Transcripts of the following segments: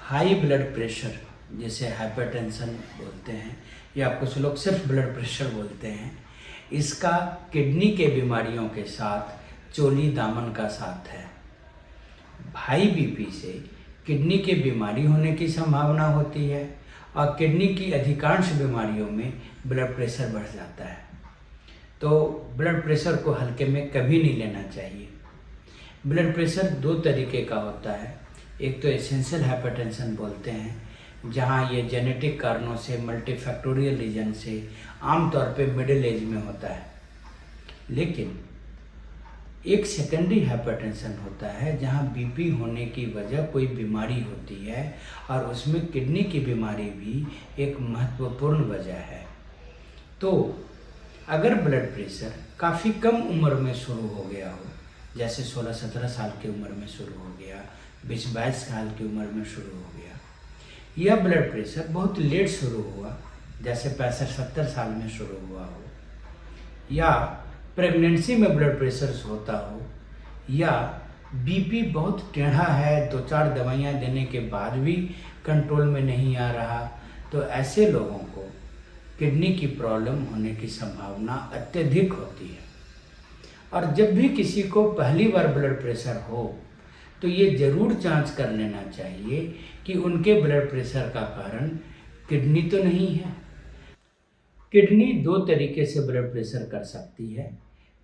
High blood pressure, जिसे hypertension बोलते हैं या कुछ लोग सिर्फ ब्लड प्रेशर बोलते हैं, इसका किडनी के बीमारियों के साथ चोली दामन का साथ है। हाई बीपी से किडनी के बीमारी होने की संभावना होती है और किडनी की अधिकांश बीमारियों में ब्लड प्रेशर बढ़ जाता है। तो ब्लड प्रेशर को हल्के में कभी नहीं लेना चाहिए। ब्लड प्रेशर दो तरीके का होता है। एक तो एसेंशियल हाइपरटेंशन बोलते हैं, जहाँ ये जेनेटिक कारणों से, मल्टीफैक्टोरियल रीजन से आमतौर पे मिडिल एज में होता है। लेकिन एक सेकेंडरी हाइपरटेंशन होता है जहाँ बीपी होने की वजह कोई बीमारी होती है और उसमें किडनी की बीमारी भी एक महत्वपूर्ण वजह है। तो अगर ब्लड प्रेशर काफ़ी कम उम्र में शुरू हो गया हो, जैसे 16-17 साल की उम्र में शुरू हो गया, 20-22 साल की उम्र में शुरू हो गया, या ब्लड प्रेशर बहुत लेट शुरू हुआ, जैसे 65-70 साल में शुरू हुआ हो, या प्रेगनेंसी में ब्लड प्रेशर होता हो, या बीपी बहुत टेढ़ा है, 2-4 दवाइयाँ देने के बाद भी कंट्रोल में नहीं आ रहा, तो ऐसे लोगों को किडनी की प्रॉब्लम होने की संभावना अत्यधिक होती है। और जब भी किसी को पहली बार ब्लड प्रेशर हो तो ये ज़रूर जांच कर लेना चाहिए कि उनके ब्लड प्रेशर का कारण किडनी तो नहीं है। किडनी दो तरीके से ब्लड प्रेशर कर सकती है।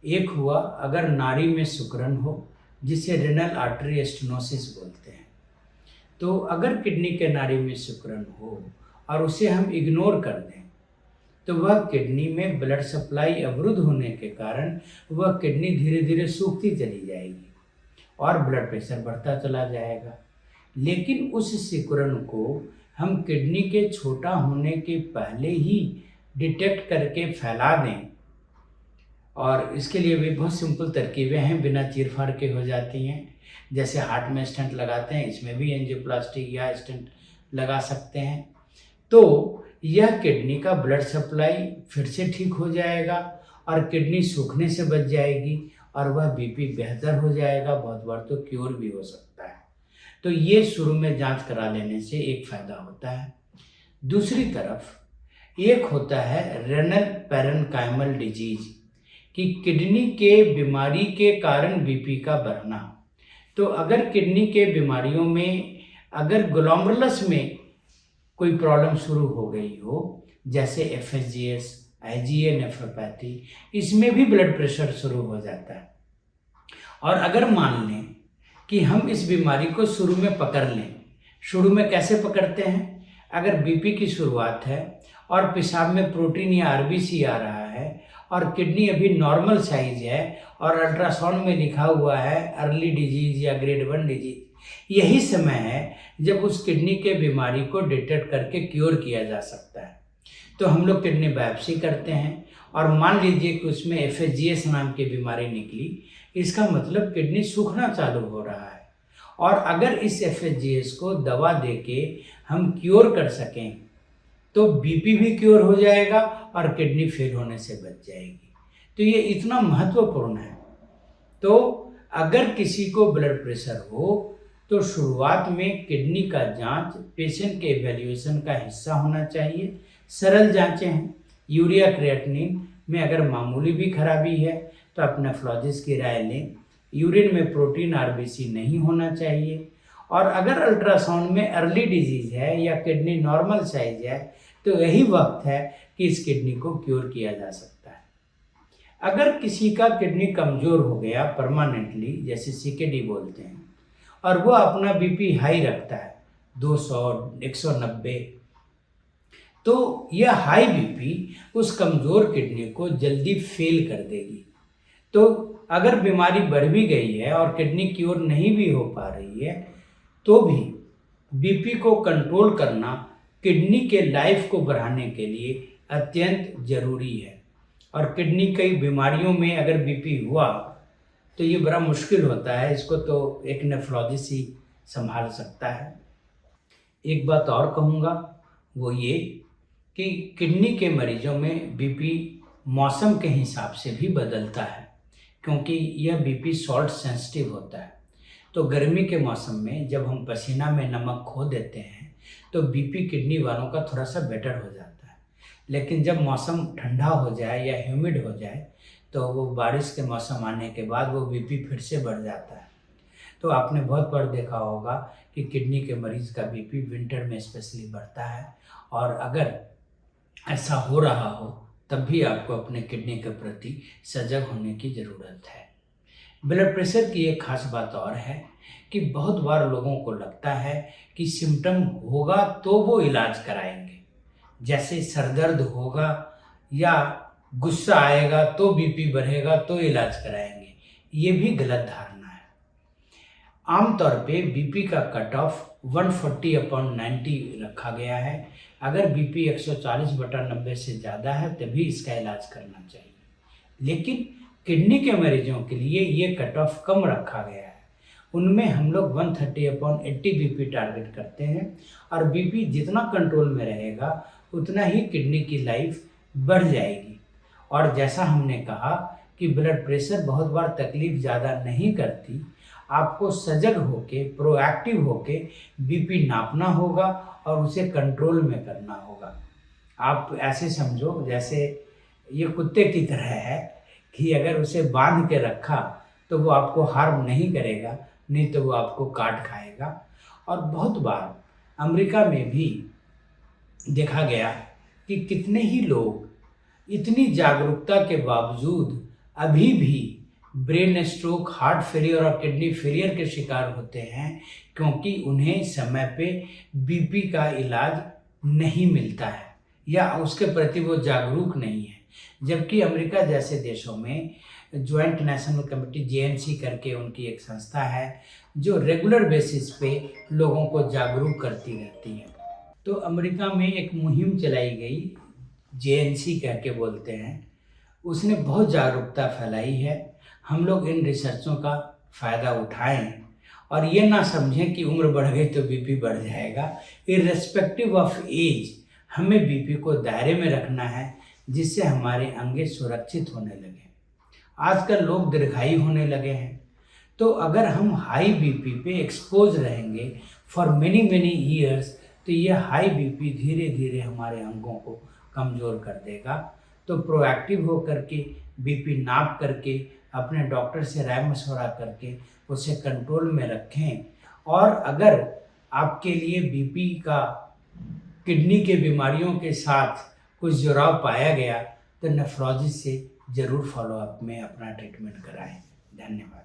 एक हुआ अगर नाड़ी में सिकुड़न हो, जिसे रेनल आर्टरी स्टेनोसिस बोलते हैं। तो अगर किडनी के नाड़ी में सिकुड़न हो और उसे हम इग्नोर कर दें तो वह किडनी में ब्लड सप्लाई अवरुद्ध होने के कारण वह किडनी धीरे धीरे सूखती चली जाएगी और ब्लड प्रेशर बढ़ता चला जाएगा। लेकिन उस सिकुड़न को हम किडनी के छोटा होने के पहले ही डिटेक्ट करके फैला दें, और इसके लिए भी बहुत सिंपल तरकीबें हैं, बिना चीरफाड़ के हो जाती हैं। जैसे हार्ट में स्टेंट लगाते हैं, इसमें भी एंजियोप्लास्टी या स्टेंट लगा सकते हैं। तो यह किडनी का ब्लड सप्लाई फिर से ठीक हो जाएगा और किडनी सूखने से बच जाएगी और वह बीपी बेहतर हो जाएगा, बहुत बार तो क्योर भी हो सकता है। तो ये शुरू में जांच करा लेने से एक फ़ायदा होता है। दूसरी तरफ एक होता है रेनल पैरेनकाइमल डिजीज, कि किडनी के बीमारी के कारण बीपी का बढ़ना। तो अगर किडनी के बीमारियों में अगर ग्लोमेरुलस में कोई प्रॉब्लम शुरू हो गई हो, जैसे FSGS, IgA नेफ्रोपैथी, इसमें भी ब्लड प्रेशर शुरू हो जाता है। और अगर मान लें कि हम इस बीमारी को शुरू में पकड़ लें, शुरू में कैसे पकड़ते हैं? अगर बीपी की शुरुआत है और पेशाब में प्रोटीन या RBC आ रहा है और किडनी अभी नॉर्मल साइज है और अल्ट्रासाउंड में लिखा हुआ है अर्ली डिजीज या ग्रेड 1 डिजीज, यही समय है जब उस किडनी के बीमारी को डिटेक्ट करके क्योर किया जा सकता है। तो हम लोग किडनी बायोप्सी करते हैं और मान लीजिए कि उसमें FSGS नाम की बीमारी निकली, इसका मतलब किडनी सूखना चालू हो रहा है। और अगर इस FSGS को दवा देके हम क्योर कर सकें तो बीपी भी क्योर हो जाएगा और किडनी फेल होने से बच जाएगी। तो ये इतना महत्वपूर्ण है। तो अगर किसी को ब्लड प्रेशर हो तो शुरुआत में किडनी का जांच पेशेंट के इवैल्यूएशन का हिस्सा होना चाहिए। सरल जांचें हैं। यूरिया क्रिएटिनिन में अगर मामूली भी खराबी है तो अपने नेफ्रोलॉजिस्ट की राय लें। यूरिन में प्रोटीन RBC नहीं होना चाहिए। और अगर अल्ट्रासाउंड में अर्ली डिजीज है या किडनी नॉर्मल साइज है तो यही वक्त है कि इस किडनी को क्योर किया जा सकता है। अगर किसी का किडनी कमज़ोर हो गया परमानेंटली, जैसे CKD बोलते हैं, और वो अपना बीपी हाई रखता है 200, 190, तो यह हाई बीपी उस कमज़ोर किडनी को जल्दी फेल कर देगी। तो अगर बीमारी बढ़ भी गई है और किडनी क्योर नहीं भी हो पा रही है तो भी बीपी को कंट्रोल करना किडनी के लाइफ को बढ़ाने के लिए अत्यंत ज़रूरी है। और किडनी कई बीमारियों में अगर बीपी हुआ तो ये बड़ा मुश्किल होता है, इसको तो एक नेफ्रोलॉजिस्ट ही संभाल सकता है। एक बात और कहूँगा, वो ये कि किडनी के मरीजों में बीपी मौसम के हिसाब से भी बदलता है, क्योंकि यह बीपी सॉल्ट सेंसिटिव होता है। तो गर्मी के मौसम में जब हम पसीना में नमक खो देते हैं तो बीपी किडनी वालों का थोड़ा सा बेटर हो जाता है। लेकिन जब मौसम ठंडा हो जाए या ह्यूमिड हो जाए तो वो बारिश के मौसम आने के बाद वो बीपी फिर से बढ़ जाता है। तो आपने बहुत बार देखा होगा कि किडनी के मरीज़ का बीपी विंटर में स्पेशली बढ़ता है, और अगर ऐसा हो रहा हो तब भी आपको अपने किडनी के प्रति सजग होने की ज़रूरत है। ब्लड प्रेशर की एक खास बात और है कि बहुत बार लोगों को लगता है कि सिम्टम होगा तो वो इलाज कराएंगे, जैसे सर दर्द होगा या गुस्सा आएगा तो बीपी बढ़ेगा तो इलाज कराएंगे। ये भी गलत धारणा है। आमतौर पे बीपी का कट ऑफ 140/90 रखा गया है। अगर बीपी 140/90 से ज़्यादा है तभी इसका इलाज करना चाहिए। लेकिन किडनी के मरीजों के लिए ये कट ऑफ कम रखा गया है। उनमें हम लोग 130/80 बीपी टारगेट करते हैं, और बीपी जितना कंट्रोल में रहेगा उतना ही किडनी की लाइफ बढ़ जाएगी। और जैसा हमने कहा कि ब्लड प्रेशर बहुत बार तकलीफ ज़्यादा नहीं करती, आपको सजग होके प्रोएक्टिव होके बीपी नापना होगा और उसे कंट्रोल में करना होगा। आप ऐसे समझो जैसे ये कुत्ते की तरह है कि अगर उसे बांध के रखा तो वो आपको हार्म नहीं करेगा, नहीं तो वो आपको काट खाएगा। और बहुत बार अमेरिका में भी देखा गया कि कितने ही लोग इतनी जागरूकता के बावजूद अभी भी ब्रेन स्ट्रोक, हार्ट फेलियर और किडनी फेलियर के शिकार होते हैं, क्योंकि उन्हें समय पे बीपी का इलाज नहीं मिलता है या उसके प्रति वो जागरूक नहीं है। जबकि अमेरिका जैसे देशों में ज्वाइंट नेशनल कमेटी JNC करके उनकी एक संस्था है जो रेगुलर बेसिस पे लोगों को जागरूक करती रहती है। तो अमेरिका में एक मुहिम चलाई गई, JNC कह के बोलते हैं, उसने बहुत जागरूकता फैलाई है। हम लोग इन रिसर्चों का फ़ायदा उठाएं और ये ना समझें कि उम्र बढ़ गई तो बीपी बढ़ जाएगा। इर्रेस्पेक्टिव ऑफ एज हमें बीपी को दायरे में रखना है, जिससे हमारे अंगे सुरक्षित होने लगे। आजकल लोग दीर्घायु होने लगे हैं, तो अगर हम हाई बीपी पे एक्सपोज रहेंगे फॉर मेनी ईयर्स तो ये हाई बीपी धीरे धीरे हमारे अंगों को कमज़ोर कर देगा। तो प्रोएक्टिव हो करके बीपी नाप करके अपने डॉक्टर से राय मशवरा करके उसे कंट्रोल में रखें। और अगर आपके लिए बीपी का किडनी के बीमारियों के साथ कुछ जुड़ाव पाया गया तो नेफ्रोलॉजिस्ट से ज़रूर फॉलोअप में अपना ट्रीटमेंट कराएं। धन्यवाद।